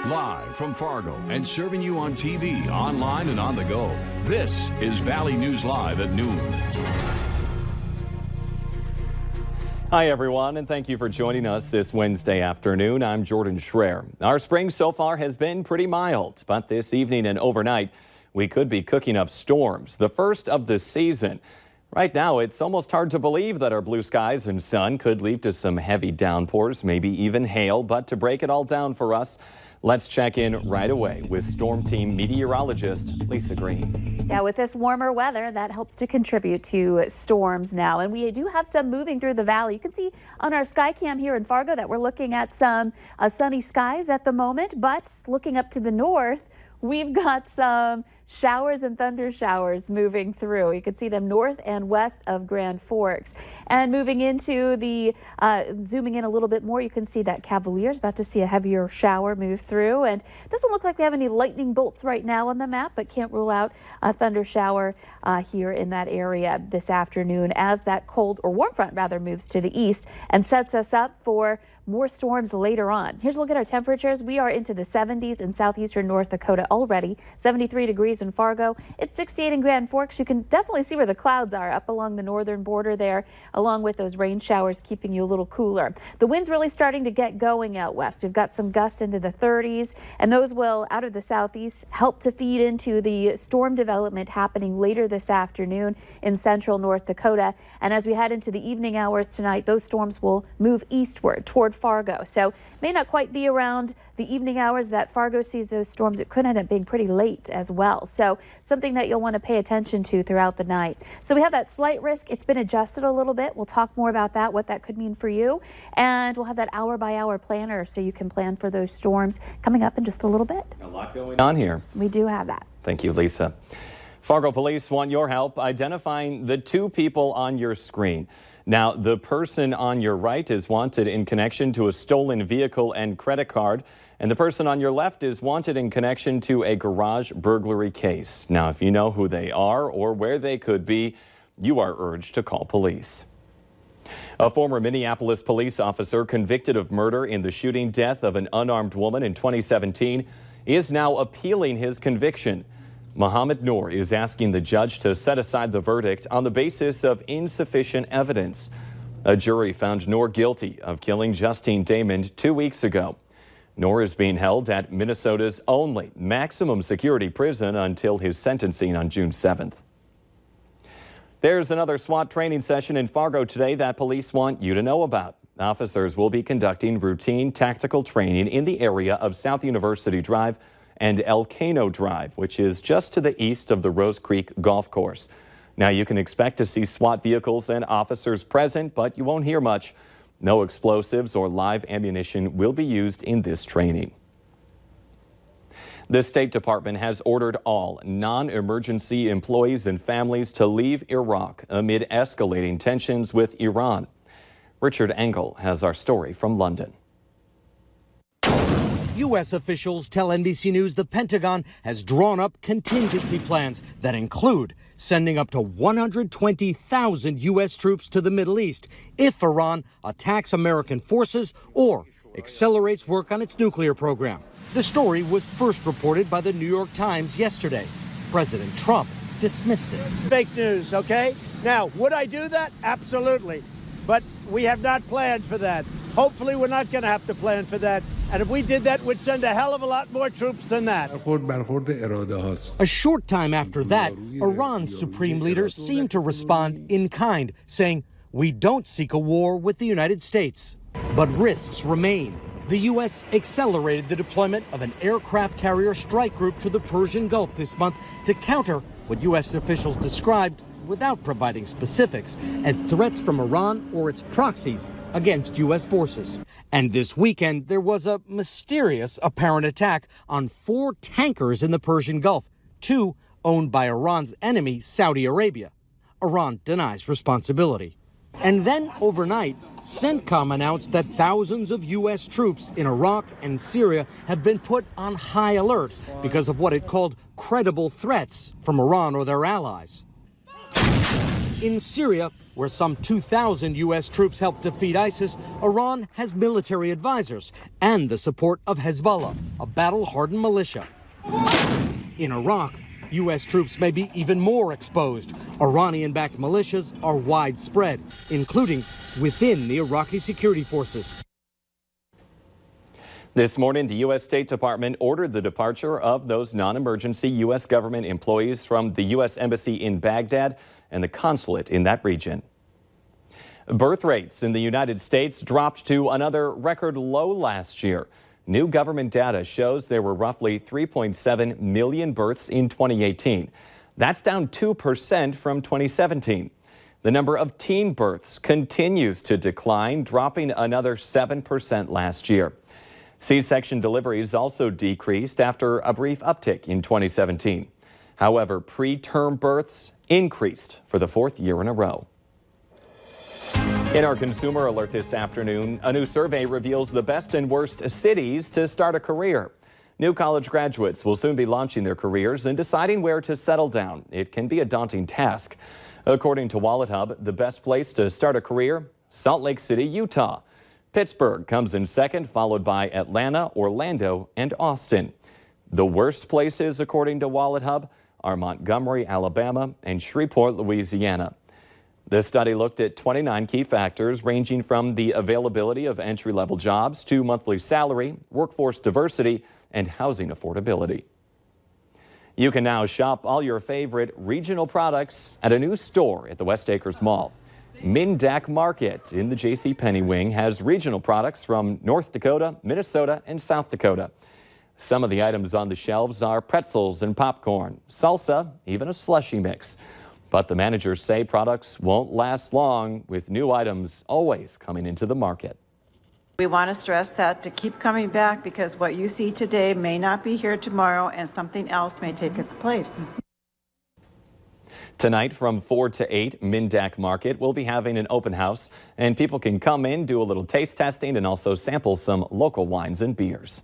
Live from Fargo and serving you on TV, online, and on the go. This is Valley News Live at noon. Hi, everyone, and thank you for joining us this Wednesday afternoon. I'm Jordan Schreier. Our spring so far has been pretty mild, but this evening and overnight, we could be cooking up storms, the first of the season. Right now, it's almost hard to believe that our blue skies and sun could lead to some heavy downpours, maybe even hail. But to break it all down for us, let's check in right away with Storm Team meteorologist Lisa Green. Yeah, with this warmer weather, that helps to contribute to storms now. And we do have some moving through the valley. You can see on our sky cam here in Fargo that we're looking at some sunny skies at the moment. But looking up to the north, we've got some showers and thunder showers moving through. You can see them north and west of Grand Forks. And moving into the, zooming in a little bit more, you can see that Cavalier is about to see a heavier shower move through. And it doesn't look like we have any lightning bolts right now on the map, but can't rule out a thunder shower here in that area this afternoon as that cold, or warm front rather, moves to the east and sets us up for more storms later on. Here's a look at our temperatures. We are into the 70s in southeastern North Dakota already. 73 degrees in Fargo. It's 68 in Grand Forks. You can definitely see where the clouds are up along the northern border there, along with those rain showers keeping you a little cooler. The wind's really starting to get going out west. We've got some gusts into the 30s, and those will, out of the southeast, help to feed into the storm development happening later this afternoon in central North Dakota. And as we head into the evening hours tonight, those storms will move eastward toward Fargo. So may not quite be around the evening hours that Fargo sees those storms. It could end up being pretty late as well. So something that you'll want to pay attention to throughout the night. So we have that slight risk. It's been adjusted a little bit. We'll talk more about that, what that could mean for you. And we'll have that hour by hour planner so you can plan for those storms coming up in just a little bit. A lot going on here. We do have that. Thank you, Lisa. Fargo police want your help identifying the two people on your screen. Now, the person on your right is wanted in connection to a stolen vehicle and credit card, and the person on your left is wanted in connection to a garage burglary case. Now, if you know who they are or where they could be, you are urged to call police. A former Minneapolis police officer convicted of murder in the shooting death of an unarmed woman in 2017 is now appealing his conviction. Mohammed Noor is asking the judge to set aside the verdict on the basis of insufficient evidence. A jury found Noor guilty of killing Justine Damon 2 weeks ago. Noor is being held at Minnesota's only maximum security prison until his sentencing on June 7th. There's another SWAT training session in Fargo today that police want you to know about. Officers will be conducting routine tactical training in the area of South University Drive and El Cano Drive, which is just to the east of the Rose Creek Golf Course. Now, you can expect to see SWAT vehicles and officers present, but you won't hear much. No explosives or live ammunition will be used in this training. The State Department has ordered all non-emergency employees and families to leave Iraq amid escalating tensions with Iran. Richard Engel has our story from London. U.S. officials tell NBC News the Pentagon has drawn up contingency plans that include sending up to 120,000 U.S. troops to the Middle East if Iran attacks American forces or accelerates work on its nuclear program. The story was first reported by the New York Times yesterday. President Trump dismissed it. Fake news, okay? Now, would I do that? Absolutely. But we have not planned for that. Hopefully, we're not going to have to plan for that. And if we did that, we'd send a hell of a lot more troops than that. A short time after that, Iran's supreme leader seemed to respond in kind, saying, "We don't seek a war with the United States." But risks remain. The U.S. accelerated the deployment of an aircraft carrier strike group to the Persian Gulf this month to counter what U.S. officials described, without providing specifics, as threats from Iran or its proxies against U.S. forces. And this weekend, there was a mysterious apparent attack on 4 tankers in the Persian Gulf, 2 owned by Iran's enemy, Saudi Arabia. Iran denies responsibility. And then overnight, CENTCOM announced that thousands of U.S. troops in Iraq and Syria have been put on high alert because of what it called credible threats from Iran or their allies. In Syria, where some 2,000 U.S. troops helped defeat ISIS, Iran has military advisors and the support of Hezbollah, a battle-hardened militia. In Iraq, U.S. troops may be even more exposed. Iranian-backed militias are widespread, including within the Iraqi security forces. This morning, the U.S. State Department ordered the departure of those non-emergency U.S. government employees from the U.S. Embassy in Baghdad and the consulate in that region. Birth rates in the United States dropped to another record low last year. New government data shows there were roughly 3.7 million births in 2018. That's down 2% from 2017. The number of teen births continues to decline, dropping another 7% last year. C-section deliveries also decreased after a brief uptick in 2017. However, preterm births increased for the fourth year in a row. In our consumer alert this afternoon, a new survey reveals the best and worst cities to start a career. New college graduates will soon be launching their careers and deciding where to settle down. It can be a daunting task. According to WalletHub, the best place to start a career, Salt Lake City, Utah. Pittsburgh comes in second, followed by Atlanta, Orlando, and Austin. The worst places, according to WalletHub, are Montgomery, Alabama, and Shreveport, Louisiana. This study looked at 29 key factors ranging from the availability of entry-level jobs to monthly salary, workforce diversity, and housing affordability. You can now shop all your favorite regional products at a new store at the West Acres Mall. Mindak Market in the JCPenney wing has regional products from North Dakota, Minnesota, and South Dakota. Some of the items on the shelves are pretzels and popcorn, salsa, even a slushy mix. But the managers say products won't last long, with new items always coming into the market. We want to stress that to keep coming back, because what you see today may not be here tomorrow and something else may take its place. Tonight from 4 to 8, Mindak Market will be having an open house, and people can come in, do a little taste testing, and also sample some local wines and beers.